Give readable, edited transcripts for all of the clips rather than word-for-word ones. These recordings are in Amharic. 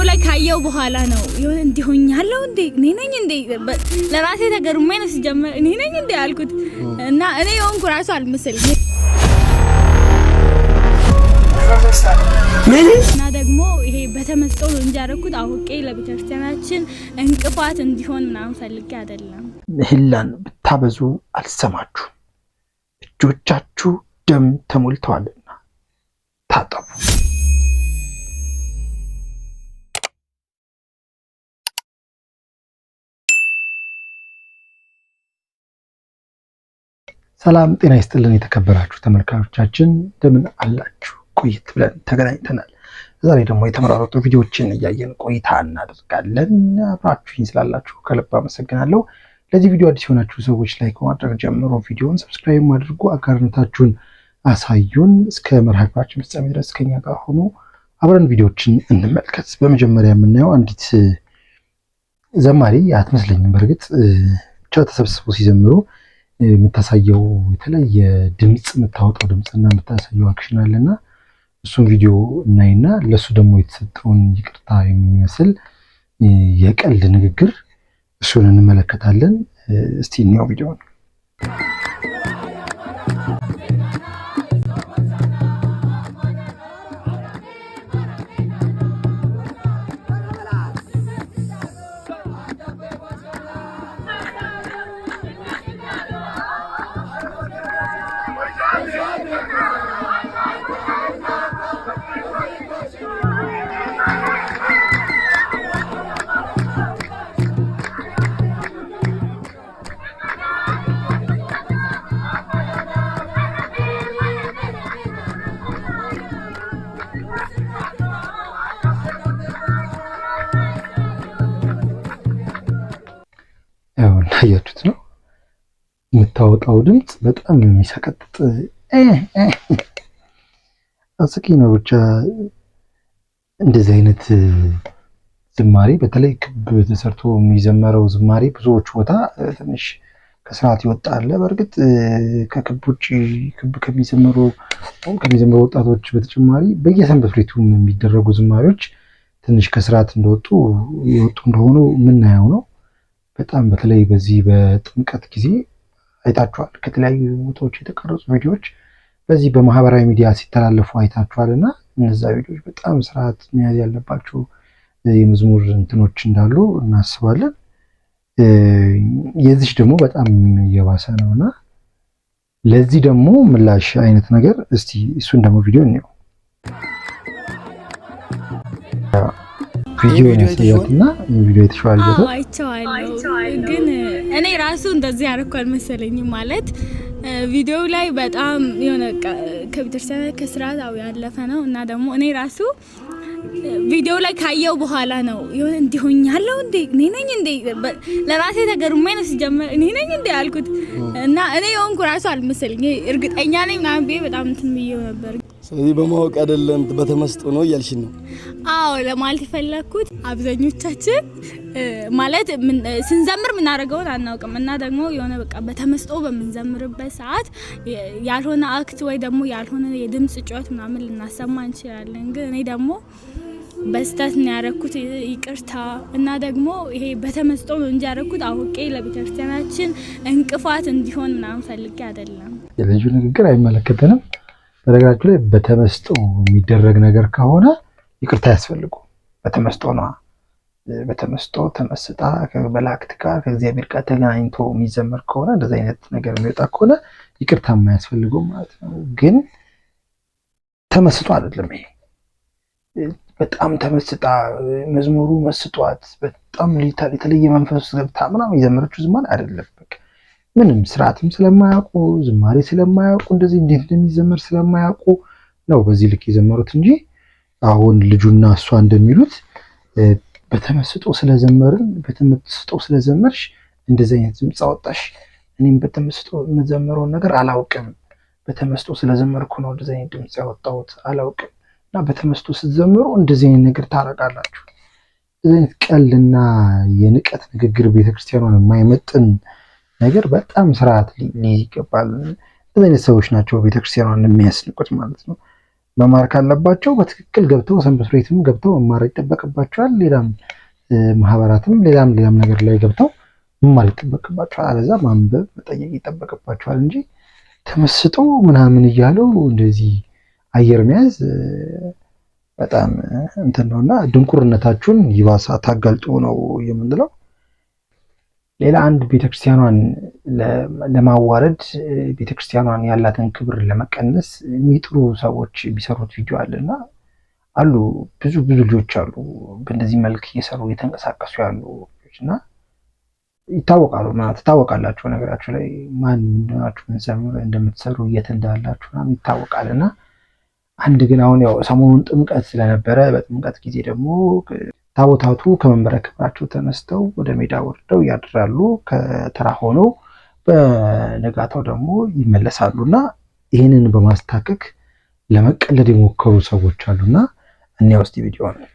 ላይ ካየው በኋላ ነው ይሁን እንዲሆኛለው እንዴ እኔ ነኝ እንዴ ለራሴ ተገርሜ ነው ሲጀመር እኔ ነኝ እንዴ አልኩት እና እኔ የሆንኩ ራሱ አልመሰለኝ እና ደግሞ ይሄ በተመስጦ ነው እንጂ ያደረኩት አውቄ ለቤተክርስቲያናችን እንቅፋት እንዲሆን ምናምን ፈልጌ አይደለም። ምህላን ብታበዙ አልሰማችሁ እጆቻችሁ ደም ተሞልተዋልና ታጠቡ። ሰላም ጤና ይስጥልን የተከበራችሁ ተመልካቾቻችን እንደምን አላችሁ? ቆይት ብለን ተገናኝተናል። ዛሬ ደግሞ የተመራረጡ ቪዲዮዎችን እያየን ቆይታ እናደርጋለን። አብራችሁኝ ስላላችሁ ከልብ አመሰግናለሁ። ለዚህ ቪዲዮ አዲስ የሆናችሁ ሰዎች ላይክ ማድረግ ጀምሮ ቪዲዮውን ሰብስክራይብ ማድረጉ አጋርነታችሁን አሳዩን። እስከ መርሃግብራችን ፍጻሜ ድረስ ከኛ ጋር ሆኖ አብረን ቪዲዮዎችን እንመልከት። በመጀመሪያ የምናየው አንዲት ዘማሪ አትመስለኝም፣ በእርግጥ ብቻ ተሰብስበው ሲዘምሩ የምታሳየው የተለየ ድምጽ የምታወጣው ድምጽና የምታሳየው አክሽን አለና እሱን ቪዲዮ እናይና ለሱ ደግሞ የተሰጠውን ይቅርታ የሚመስል የቀልድ ንግግር እሱን እንመለከታለን። እስቲ እንየው ቪዲዮውን። ያያችሁት ነው የምታወጣው ድምጽ በጣም የሚሰቀጥጥ አስቂኝ ነው። ብቻ እንደዚህ አይነት ዝማሬ በተለይ ክብ ተሰርቶ የሚዘመረው ዝማሬ ብዙዎች ቦታ ትንሽ ከስርዓት ይወጣል። በእርግጥ ከክብ ውጪ ክብ ከሚዘምሩ ወጣቶች በተጨማሪ በየሰንበት ቤቱም የሚደረጉ ዝማሬዎች ትንሽ ከስርዓት እንደወጡ እንደሆኑ የምናየው ነው። በጣም በተለይ በዚህ በጥምቀት ጊዜ አይታችኋል። ከተለያዩ ቦታዎች የተቀረጹ ቪዲዮዎች በዚህ በማህበራዊ ሚዲያ ሲተላለፉ አይታችኋልና እነዛ ቪዲዮዎች በጣም ስርዓት መያዝ ያለባቸው የመዝሙር እንትኖች እንዳሉ እናስባለን። የዚህ ደግሞ በጣም የባሰ ነውና ለዚህ ደግሞ ምላሽ አይነት ነገር እስቲ እሱን ደግሞ ቪዲዮ እንየው። ቪዲዮ ያሳያልና ቪዲዮ የተሻለ አይቻለሁ፣ ግን እኔ ራሱ እንደዚህ ያረኳል መሰለኝ። ማለት ቪዲዮ ላይ በጣም የሆነ ከቤተክርስቲያን ከስርዓት ያለፈ ነው እና ደግሞ እኔ ራሱ ቪዲዮ ላይ ካየው በኋላ ነው ይሁን እንዲሆኛለው እንዴ እኔ ነኝ እንዴ ለራሴ ተገርሜ ነው ሲጀመር እኔ ነኝ እንዴ አልኩት እና እኔ የሆንኩ ራሱ አልመሰለኝ። እርግጠኛ ነኝ ምናምን ብዬ በጣም እንትን ብዬው ነበር። ስለዚህ በማወቅ አይደለም በተመስጦ ነው እያልሽ ነው? አዎ ለማለት የፈለኩት አብዛኞቻችን ማለት ስንዘምር ምናደርገውን አናውቅም እና ደግሞ የሆነ በቃ በተመስጦ በምንዘምርበት ሰዓት ያልሆነ አክት ወይ ደግሞ ያልሆነ የድምጽ ጩኸት ምናምን ልናሰማ እንችላለን። ግን እኔ ደግሞ በስተት ነው ያደረኩት፣ ይቅርታ። እና ደግሞ ይሄ በተመስጦ ነው እንጂ ያደረኩት አውቄ ለቤተክርስቲያናችን እንቅፋት እንዲሆን ምናምን ፈልጌ አይደለም። የልጁ ንግግር አይመለከተንም። በነገራችሁ ላይ በተመስጦ የሚደረግ ነገር ከሆነ ይቅርታ ያስፈልጉ። በተመስጦ ነው። በተመስጦ ተመስጣ ከመላእክት ጋር ከእግዚአብሔር ጋር ተገናኝቶ የሚዘመር ከሆነ እንደዚህ አይነት ነገር የሚወጣ ከሆነ ይቅርታ የማያስፈልገው ማለት ነው። ግን ተመስጦ አይደለም ይሄ። በጣም ተመስጣ መዝሙሩ መስጧት በጣም የተለየ መንፈስ ገብታ ምናምን የዘመረችው ዝማሬ አይደለም። በቃ ምንም ስርዓትም ስለማያውቁ ዝማሬ ስለማያውቁ እንደዚህ እንዴት እንደሚዘመር ስለማያውቁ ነው በዚህ ልክ የዘመሩት እንጂ አሁን ልጁና እሷ እንደሚሉት በተመስጦ ስለዘመርን በተመስጦ ስለዘመርሽ እንደዚህ አይነት ድምጽ አወጣሽ፣ እኔም በተመስጦ የምዘምረውን ነገር አላውቅም፣ በተመስጦ ስለዘመርኩ ነው እንደዚህ አይነት ድምጽ ያወጣሁት አላውቅም። እና በተመስጦ ስትዘምሩ እንደዚህ አይነት ነገር ታረጋላችሁ። እንደዚህ አይነት ቀልና የንቀት ንግግር ቤተክርስቲያኗን የማይመጥን ነገር በጣም ስርዓት ሊይዝ ይገባል። እንደዚህ አይነት ሰዎች ናቸው ቤተክርስቲያኗን የሚያስንቁት ማለት ነው። መማር ካለባቸው በትክክል ገብተው ሰንበት ቤትም ገብተው መማር ይጠበቅባቸዋል። ሌላም ማህበራትም ሌላም ነገር ላይ ገብተው መማር ይጠበቅባቸዋል። አለዛ ማንበብ መጠየቅ ይጠበቅባቸዋል እንጂ ተመስጦ ምናምን እያለው እንደዚህ አየር መያዝ በጣም እንትን ነውና ድንቁርነታችሁን ይባሳ ታጋልጡ ነው የምንለው። ሌላ አንድ ቤተክርስቲያኗን ለማዋረድ ቤተክርስቲያኗን ያላትን ክብር ለመቀነስ የሚጥሩ ሰዎች ቢሰሩት ቪዲዮ አለና አሉ ብዙ ልጆች አሉ በእንደዚህ መልክ እየሰሩ እየተንቀሳቀሱ ያሉ እና ይታወቃሉ ማለት ትታወቃላችሁ። ነገራችሁ ላይ ማን እንደሆናችሁ እንደምትሰሩ የት እንዳላችሁ ይታወቃልና አንድ ግን አሁን ያው ሰሞኑን ጥምቀት ስለነበረ በጥምቀት ጊዜ ደግሞ ታቦታቱ ከመንበረ ክብራቸው ተነስተው ወደ ሜዳ ወርደው ያድራሉ። ከተራ ሆነው በነጋታው ደግሞ ይመለሳሉና ይህንን በማስታከክ ለመቀለድ የሞከሩ ሰዎች አሉና እኛ ውስጥ ቪዲዮ ነው።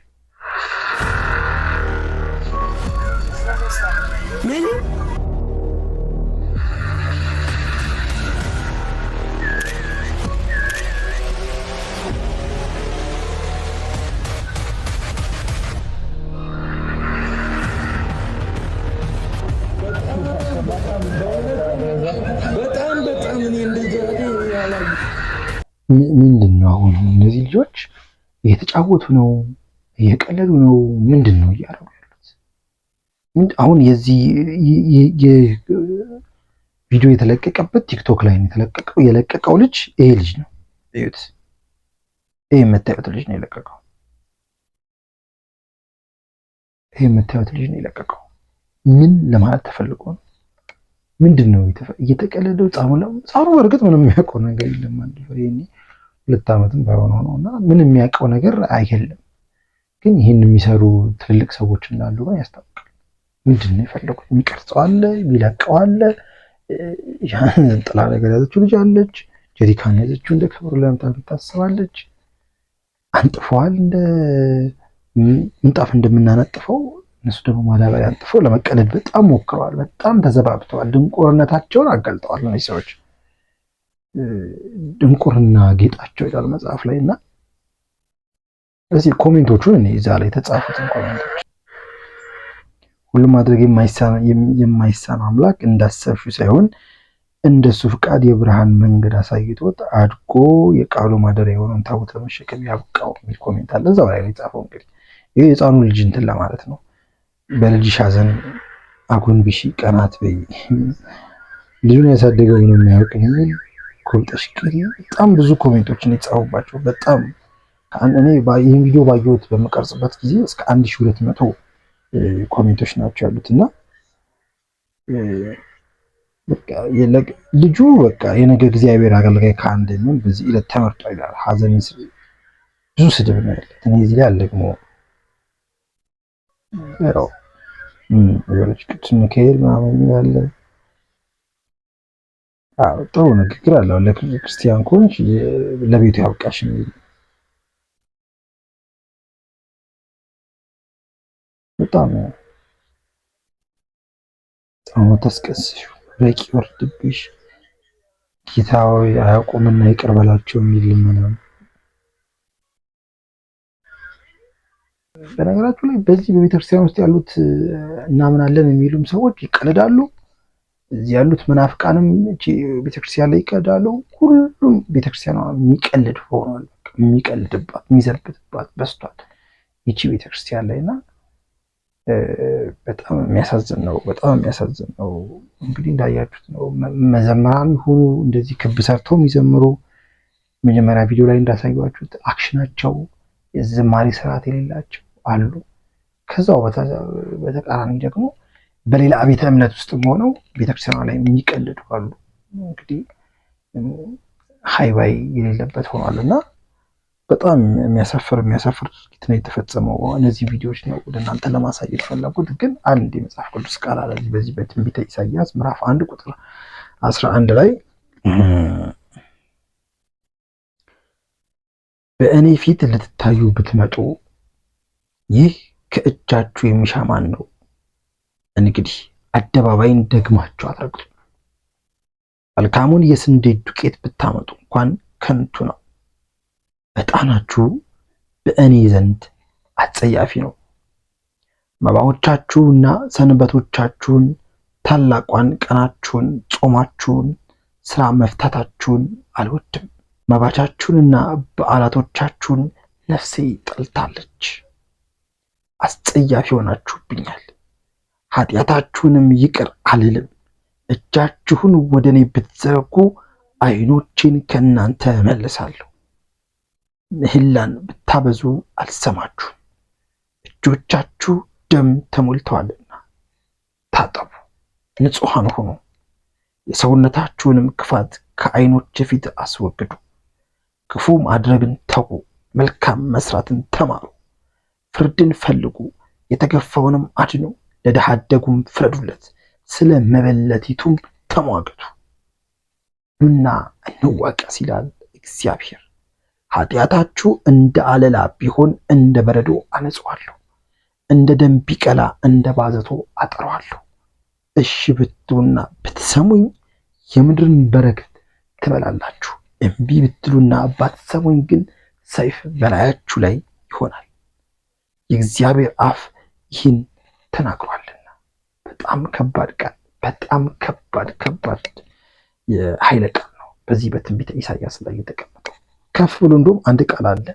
ምንድን ነው አሁን እነዚህ ልጆች እየተጫወቱ ነው እየቀለዱ ነው ምንድን ነው እያደረጉ ያሉት? አሁን የዚህ ቪዲዮ የተለቀቀበት ቲክቶክ ላይ ነው የተለቀቀው። የለቀቀው ልጅ ይሄ ልጅ ነው። እዩት፣ ይሄ የምታዩት ልጅ ነው የለቀቀው። ይሄ የምታዩት ልጅ ነው የለቀቀው። ምን ለማለት ተፈልጎ ነው? ምንድን ነው እየተቀለደው? ጻሩ በእርግጥ ምንም የሚያውቀው ነገር የለም። አንድ ፍሬኒ 2 ዓመትም ባይሆነው ነውና ምንም የሚያውቀው ነገር አይደለም። ግን ይህን የሚሰሩ ትልልቅ ሰዎች እንዳሉ ግን ያስታውቃል። ምንድን ነው የፈለጉት? የሚቀርጸው አለ፣ የሚለቀው አለ። ያን ጥላ ነገር ያዘችው ልጅ አለች። ጀሪካን ያዘችው እንደ ክብሩ ለምታት ታስባለች። አንጥፈዋል፣ እንደ ምንጣፍ እንደምናነጥፈው እነሱ ደግሞ ማዳበሪያ አንጥፈው ለመቀለድ በጣም ሞክረዋል። በጣም ተዘባብተዋል። ድንቁርነታቸውን አጋልጠዋል። እነዚህ ሰዎች ድንቁርና ጌጣቸው ይላል መጽሐፍ ላይ እና እዚህ ኮሜንቶቹን እኔ እዛ ላይ የተጻፉትን ኮሜንቶች ሁሉም ማድረግ የማይሳን አምላክ እንዳሰብሽው ሳይሆን እንደሱ ፍቃድ የብርሃን መንገድ አሳይቶት አድጎ የቃሉ ማደሪያ የሆነውን ታቦት ለመሸከም ያብቃው የሚል ኮሜንት አለ እዛው ላይ የጻፈው። እንግዲህ ይሄ የሕፃኑ ልጅ እንትን ለማለት ነው። በልጅሽ ሐዘን አጎንብሺ ቀናት በይ ልጁን ያሳደገው ነው የሚያውቅ የሚል ኮምጠሽ ቅሪ በጣም ብዙ ኮሜንቶችን የጻፉባቸው በጣም እኔ ይህን ቪዲዮ ባየሁት በመቀርጽበት ጊዜ እስከ 1200 ኮሜንቶች ናቸው ያሉትና በቃ ልጁ በቃ የነገ እግዚአብሔር አገልጋይ ከአንድ ምን በዚህ ዕለት ተመርጦ ይላል። ሐዘን ብዙ ስድብ ነው ያለው። እኔ እዚህ ላይ አለግሞ ያው የሆነች ቅዱስ ሚካኤል ምናምን ያለ ጥሩ ንግግር አለው። ለክርስቲያን ኮንች ለቤቱ ያብቃሽ የሚል በጣም ተስቀስሽ በቂ ወርድብሽ ጌታዊ አያውቁምና ይቅር በላቸው የሚል ልመና። በነገራችሁ ላይ በዚህ በቤተክርስቲያን ውስጥ ያሉት እናምናለን የሚሉም ሰዎች ይቀልዳሉ። እዚህ ያሉት መናፍቃንም ቤተክርስቲያን ላይ ይቀልዳሉ። ሁሉም ቤተክርስቲያኗ የሚቀልድ ሆኗል። የሚቀልድባት የሚዘርግትባት በስቷል ይቺ ቤተክርስቲያን ላይና በጣም የሚያሳዝን ነው። በጣም የሚያሳዝን ነው። እንግዲህ እንዳያችሁት ነው። መዘምራን ይሁኑ እንደዚህ ክብ ሰርተው የሚዘምሩ መጀመሪያ ቪዲዮ ላይ እንዳሳያችሁት አክሽናቸው የዝማሬ ስርዓት የሌላቸው አሉ። ከዛው በተቃራኒ ደግሞ በሌላ ቤተ እምነት ውስጥ ሆነው ቤተክርስቲያኗ ላይ የሚቀልዱ አሉ። እንግዲህ ሃይባይ የሌለበት ሆኗልና በጣም የሚያሳፍር ድርጊት ነው የተፈጸመው። እነዚህ ቪዲዮዎች ነው ወደ እናንተ ለማሳየት ፈለጉት። ግን አንድ የመጽሐፍ ቅዱስ ቃል አለ በዚህ በትንቢተ ኢሳይያስ ምዕራፍ 1 ቁጥር 11 ላይ በእኔ ፊት ልትታዩ ብትመጡ ይህ ከእጃችሁ የሚሻ ማን ነው? እንግዲህ አደባባይን ደግማችሁ አትረግጡ። መልካሙን የስንዴ ዱቄት ብታመጡ እንኳን ከንቱ ነው። ዕጣናችሁ በእኔ ዘንድ አጸያፊ ነው። መባዎቻችሁና ሰንበቶቻችሁን፣ ታላቋን ቀናችሁን፣ ጾማችሁን፣ ስራ መፍታታችሁን አልወድም። መባቻችሁንና በዓላቶቻችሁን ነፍሴ ጠልታለች። አስጸያፊ ሆናችሁብኛል። ኃጢአታችሁንም ይቅር አልልም። እጃችሁን ወደ እኔ ብትዘረጉ ዓይኖቼን ከእናንተ እመልሳለሁ። ምህላን ብታበዙ አልሰማችሁም። እጆቻችሁ ደም ተሞልተዋልና ታጠቡ፣ ንጹሐን ሁኑ። የሰውነታችሁንም ክፋት ከዓይኖች ፊት አስወግዱ። ክፉ ማድረግን ተዉ፣ መልካም መስራትን ተማሩ። ፍርድን ፈልጉ፣ የተገፋውንም አድኑ። ለድሃ አደጉም ፍረዱለት፣ ስለ መበለቲቱም ተሟገቱ። ኑና እንዋቀስ ይላል እግዚአብሔር። ኃጢአታችሁ እንደ አለላ ቢሆን እንደ በረዶ አነጻዋለሁ፣ እንደ ደም ቢቀላ እንደ ባዘቶ አጠራዋለሁ። እሺ ብትሉና ብትሰሙኝ የምድርን በረከት ትበላላችሁ። እምቢ ብትሉና ባትሰሙኝ ግን ሰይፍ በላያችሁ ላይ ይሆናል። የእግዚአብሔር አፍ ይህን ተናግሯልና። በጣም ከባድ ቃል፣ በጣም ከባድ የኃይለ ቃል ነው በዚህ በትንቢተ ኢሳይያስ ላይ የተቀመጠው። ከፍ ብሎ እንደውም አንድ ቃል አለ።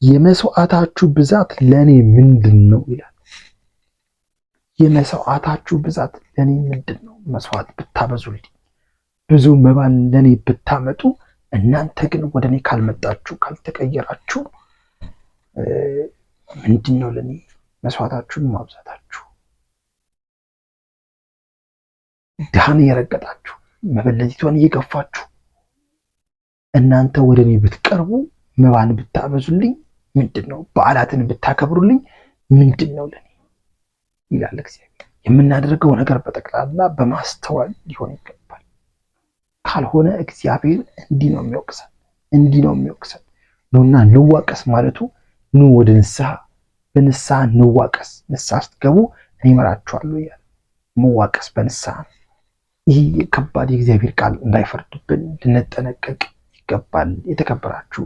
የመስዋዕታችሁ ብዛት ለእኔ ምንድን ነው ይላል። የመስዋዕታችሁ ብዛት ለእኔ ምንድን ነው? መስዋዕት ብታበዙልኝ፣ ብዙ መባን ለእኔ ብታመጡ፣ እናንተ ግን ወደ እኔ ካልመጣችሁ፣ ካልተቀየራችሁ ምንድን ነው ለእኔ መስዋዕታችሁን ማብዛታችሁ? ድሃን እየረገጣችሁ፣ መበለቲቷን እየገፋችሁ እናንተ ወደ እኔ ብትቀርቡ፣ መባን ብታበዙልኝ ምንድን ነው? በዓላትን ብታከብሩልኝ ምንድን ነው ለእኔ ይላል እግዚአብሔር። የምናደርገው ነገር በጠቅላላ በማስተዋል ሊሆን ይገባል። ካልሆነ እግዚአብሔር እንዲህ ነው የሚወቅሰን። ኑና እንዋቀስ ማለቱ ኑ ወደ ንስሐ፣ በንስሐ እንዋቀስ። ንስሐ ስትገቡ እኔ እመራችኋለሁ እያለ መዋቀስ በንስሐ ነው። ይህ ከባድ የእግዚአብሔር ቃል እንዳይፈርድብን ልንጠነቀቅ ይገባል። የተከበራችሁ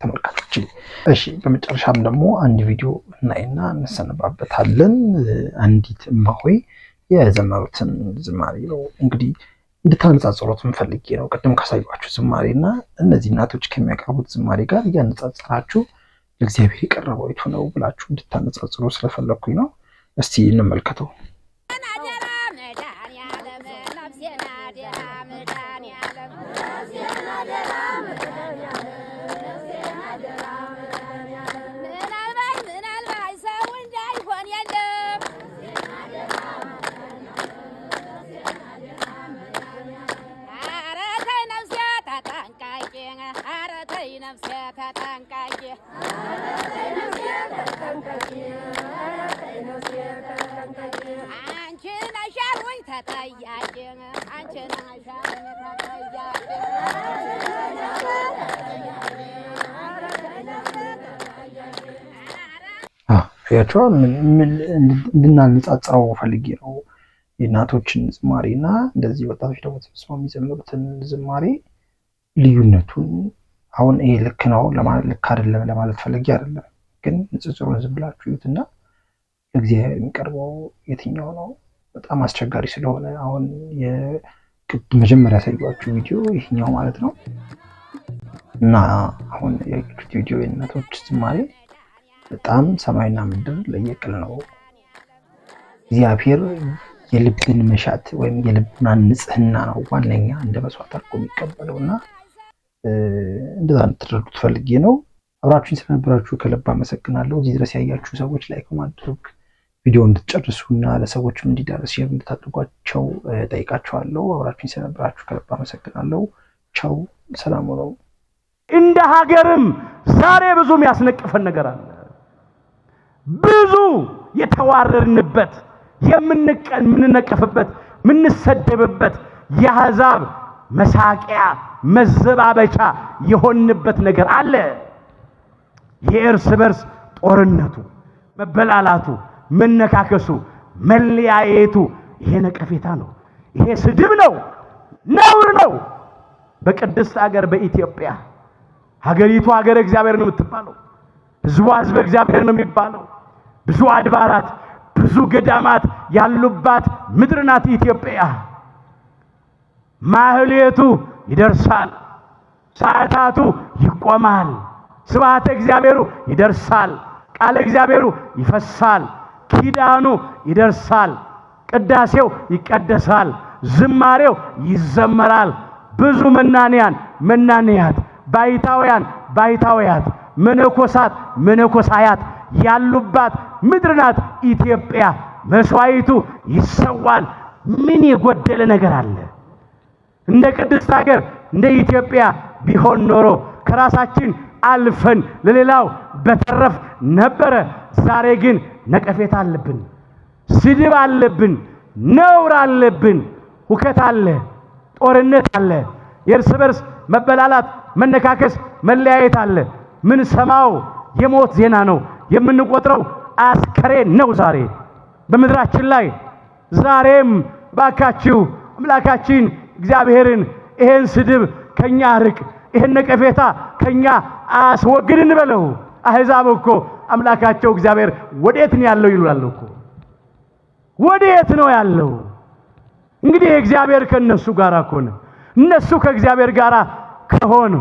ተመልካቾች፣ እሺ በመጨረሻም ደግሞ አንድ ቪዲዮ እናይና እንሰነባበታለን። አንዲት እማሆይ የዘመሩትን ዝማሬ ነው እንግዲህ እንድታነጻጽሩት ፈልጌ ነው። ቅድም ካሳዩአችሁ ዝማሬና እነዚህ እናቶች ከሚያቀርቡት ዝማሬ ጋር እያነጻጸራችሁ ለእግዚአብሔር የቀረበው የቱ ነው ብላችሁ እንድታነጻጽሩ ስለፈለኩኝ ነው። እስቲ እንመልከተው። ያቻው እንድናነጻጽረው ፈልጌ ነው። የእናቶችን ዝማሬና እንደዚህ ወጣቶች ደግሞ ተስማሚ የሚዘምሩትን ዝማሬ ልዩነቱን አሁን ይሄ ልክ ነው ለማለት ልክ አይደለም ለማለት ፈልጌ አይደለም፣ ግን ንጽጽሩን ዝም ብላችሁ እዩትና ለእግዚአብሔር የሚቀርበው የትኛው ነው? በጣም አስቸጋሪ ስለሆነ አሁን መጀመሪያ ያሳየኋችሁ ቪዲዮ ይሄኛው ማለት ነው እና አሁን ያያችሁት ቪዲዮ የእናቶች ዝማሬ በጣም ሰማይና ምድር ለየቅል ነው። እግዚአብሔር የልብን መሻት ወይም የልቡናን ንጽህና ነው ዋነኛ እንደ መስዋዕት አድርጎ የሚቀበለውና እንደዛ እንድትረዱት ፈልጌ ነው። አብራችሁኝ ስለነበራችሁ ከልብ አመሰግናለሁ። እዚህ ድረስ ያያችሁ ሰዎች ላይክ ማድረግ ቪዲዮ እንድትጨርሱና ለሰዎችም እንዲዳረስ ሼር እንድታደርጓቸው ጠይቃችኋለሁ። አብራችሁኝ ስለነበራችሁ ከልብ አመሰግናለሁ። ቻው፣ ሰላም ሁኑ። እንደ ሀገርም ዛሬ ብዙ የሚያስነቅፈን ነገር አለ። ብዙ የተዋረድንበት የምንነቀፍበት የምንሰደብበት የአሕዛብ መሳቂያ መዘባበቻ የሆንበት ነገር አለ። የእርስ በርስ ጦርነቱ፣ መበላላቱ፣ መነካከሱ፣ መለያየቱ ይሄ ነቀፌታ ነው። ይሄ ስድብ ነው፣ ነውር ነው። በቅድስት ሀገር በኢትዮጵያ ሀገሪቱ ሀገረ እግዚአብሔር ነው የምትባለው። ህዝቧ ህዝበ እግዚአብሔር ነው የሚባለው። ብዙ አድባራት ብዙ ገዳማት ያሉባት ምድር ናት ኢትዮጵያ። ማህሌቱ ይደርሳል፣ ሰዓታቱ ይቆማል፣ ስብሐተ እግዚአብሔሩ ይደርሳል፣ ቃለ እግዚአብሔሩ ይፈሳል፣ ኪዳኑ ይደርሳል፣ ቅዳሴው ይቀደሳል፣ ዝማሬው ይዘመራል። ብዙ መናንያት፣ ባይታውያን ባይታውያት፣ መነኮሳት መነኮሳያት ያሉባት ምድር ናት ኢትዮጵያ። መስዋዕቱ ይሰዋል። ምን የጎደለ ነገር አለ? እንደ ቅድስት ሀገር እንደ ኢትዮጵያ ቢሆን ኖሮ ከራሳችን አልፈን ለሌላው በተረፍ ነበረ። ዛሬ ግን ነቀፌታ አለብን፣ ስድብ አለብን፣ ነውር አለብን፣ ሁከት አለ፣ ጦርነት አለ፣ የእርስ በርስ መበላላት፣ መነካከስ፣ መለያየት አለ። ምን ሰማው የሞት ዜና ነው፣ የምንቆጥረው አስከሬን ነው ዛሬ በምድራችን ላይ። ዛሬም ባካችሁ አምላካችን እግዚአብሔርን ይሄን ስድብ ከኛ ርቅ፣ ይሄን ነቀፌታ ከኛ አስወግድ እንበለው። አሕዛብ እኮ አምላካቸው እግዚአብሔር ወዴት ነው ያለው ይላሉ እኮ። ወዴት ነው ያለው? እንግዲህ እግዚአብሔር ከነሱ ጋር ሆነ፣ እነሱ ከእግዚአብሔር ጋር ከሆኑ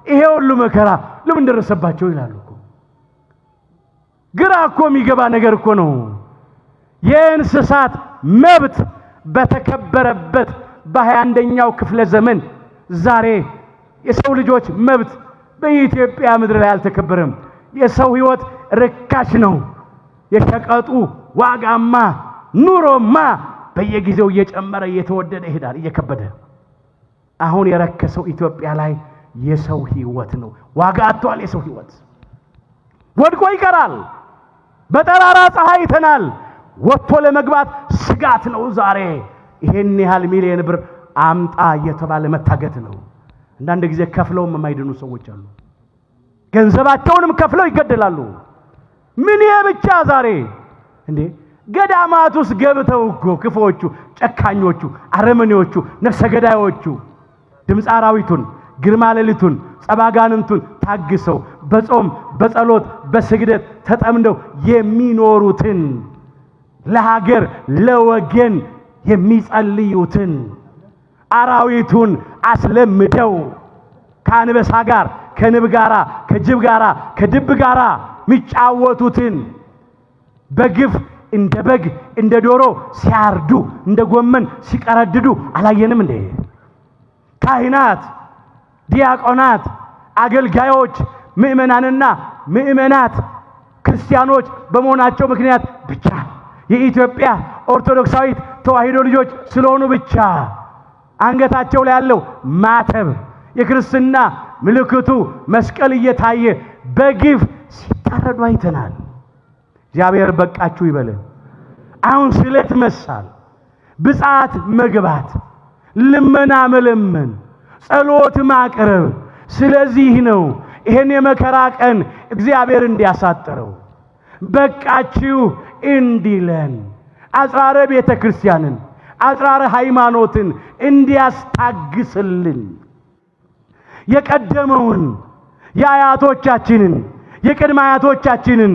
ይሄ ሁሉ መከራ ለምን ደረሰባቸው ይላሉ እኮ። ግራ እኮ የሚገባ ነገር እኮ ነው። የእንስሳት መብት በተከበረበት በ21ኛው ክፍለ ዘመን ዛሬ የሰው ልጆች መብት በኢትዮጵያ ምድር ላይ አልተከበረም። የሰው ሕይወት ርካሽ ነው። የሸቀጡ ዋጋማ ኑሮማ በየጊዜው እየጨመረ እየተወደደ ይሄዳል፣ እየከበደ። አሁን የረከሰው ኢትዮጵያ ላይ የሰው ሕይወት ነው። ዋጋ አጥቷል። የሰው ሕይወት ወድቆ ይቀራል። በጠራራ ፀሐይ ተናል ወጥቶ ለመግባት ስጋት ነው። ዛሬ ይሄን ያህል ሚሊዮን ብር አምጣ እየተባለ መታገት ነው። አንዳንድ ጊዜ ከፍለውም የማይድኑ ሰዎች አሉ። ገንዘባቸውንም ከፍለው ይገደላሉ። ምን ይሄ ብቻ ዛሬ እንዴ ገዳማት ውስጥ ገብተው እኮ ክፎቹ፣ ጨካኞቹ፣ አረመኔዎቹ፣ ነፍሰ ገዳዮቹ ድምፅ አራዊቱን፣ ግርማ ሌሊቱን፣ ጸባጋንንቱን ታግሰው በጾም በጸሎት በስግደት ተጠምደው የሚኖሩትን ለሀገር ለወገን የሚጸልዩትን አራዊቱን አስለምደው ከአንበሳ ጋር ከንብ ጋር ከጅብ ጋር ከድብ ጋር የሚጫወቱትን በግፍ እንደ በግ እንደ ዶሮ ሲያርዱ እንደ ጎመን ሲቀረድዱ አላየንም እንዴ? ካህናት፣ ዲያቆናት፣ አገልጋዮች፣ ምእመናንና ምእመናት ክርስቲያኖች በመሆናቸው ምክንያት ብቻ የኢትዮጵያ ኦርቶዶክሳዊት ተዋሕዶ ልጆች ስለሆኑ ብቻ አንገታቸው ላይ ያለው ማተብ የክርስትና ምልክቱ መስቀል እየታየ በግፍ ሲታረዱ አይተናል። እግዚአብሔር በቃችሁ ይበለን። አሁን ስለት መሳል፣ ብጻት መግባት፣ ልመና መለመን፣ ጸሎት ማቅረብ። ስለዚህ ነው ይሄን የመከራ ቀን እግዚአብሔር እንዲያሳጥረው በቃችሁ እንዲለን አጽራረ ቤተ ክርስቲያንን አጽራረ ሃይማኖትን እንዲያስታግስልን የቀደመውን የአያቶቻችንን የቅድመ አያቶቻችንን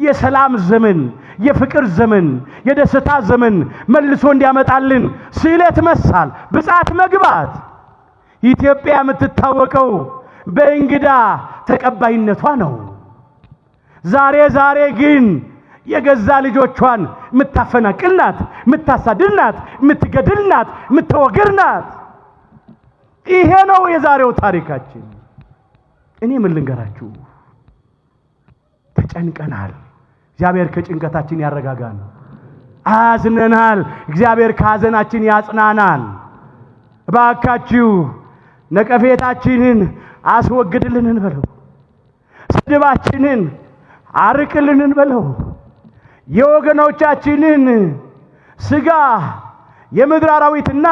የሰላም ዘመን፣ የፍቅር ዘመን፣ የደስታ ዘመን መልሶ እንዲያመጣልን ስዕለት መሳል፣ ብጻት መግባት። ኢትዮጵያ የምትታወቀው በእንግዳ ተቀባይነቷ ነው። ዛሬ ግን የገዛ ልጆቿን የምታፈናቅል ናት፣ የምታሳድድ ናት፣ የምትገድል ናት፣ የምትወግር ናት። ይሄ ነው የዛሬው ታሪካችን። እኔ ምን ልንገራችሁ? ተጨንቀናል። እግዚአብሔር ከጭንቀታችን ያረጋጋል። አዝነናል። እግዚአብሔር ከሐዘናችን ያጽናናል። እባካችሁ ነቀፌታችንን አስወግድልን እንበለው። ስድባችንን አርቅልን እንበለው። የወገኖቻችንን ስጋ የምድር አራዊትና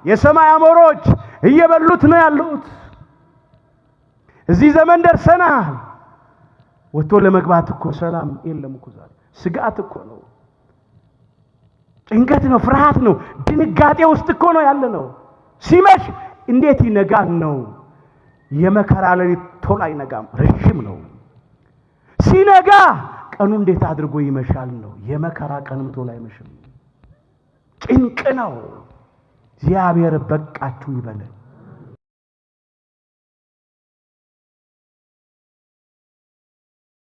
የሰማይ አሞሮች እየበሉት ነው ያሉት። እዚህ ዘመን ደርሰናል። ወጥቶ ለመግባት እኮ ሰላም የለም እኮ ዛሬ ስጋት እኮ ነው፣ ጭንቀት ነው፣ ፍርሃት ነው፣ ድንጋጤ ውስጥ እኮ ነው ያለ ነው። ሲመሽ እንዴት ይነጋል ነው። የመከራ ሌሊት ቶሎ አይነጋም፣ ረጅም ነው። ሲነጋ ቀኑ እንዴት አድርጎ ይመሻል ነው። የመከራ ቀንም ቶሎ አይመሽም፣ ጭንቅ ነው። እግዚአብሔር በቃችሁ ይበለን።